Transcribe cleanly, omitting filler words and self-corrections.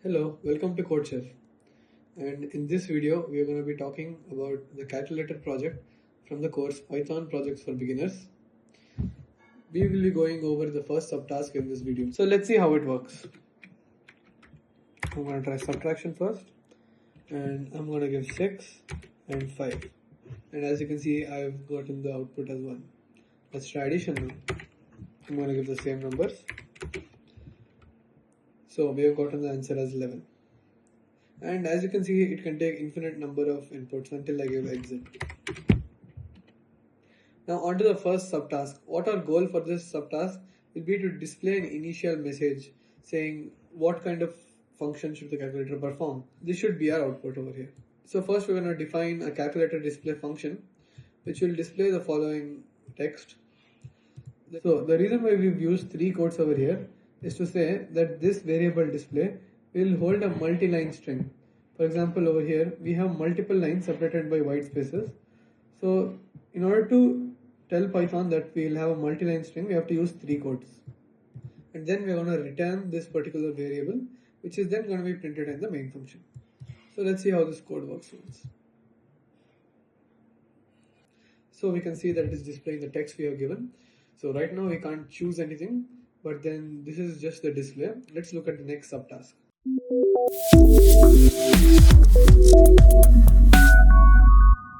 Hello, welcome to CodeChef. And in this video, we are going to be talking about the calculator project from the course Python Projects for Beginners. We will be going over the first subtask in this video. So let's see how it works. I'm going to try subtraction first, and I'm going to give 6 and 5. And as you can see, I've gotten the output as 1. Let's try addition now. I'm going to give the same numbers. So we have gotten the answer as 11. And as you can see, it can take infinite number of inputs until I give exit. Now on to the first subtask. What our goal for this subtask will be to display an initial message saying what kind of function should the calculator perform. This should be our output over here. So first we're going to define a calculator display function which will display the following text. So the reason why we've used 3 quotes over here is to say that this variable display will hold a multi-line string. For example, over here we have multiple lines separated by white spaces. So in order to tell Python that we will have a multi-line string, we have to use 3 quotes. And then we are going to return this particular variable, which is then going to be printed in the main function. So let's see how this code works once. So we can see that it is displaying the text we have given. So right now we can't choose anything, but then this is just the display. Let's look at the next subtask.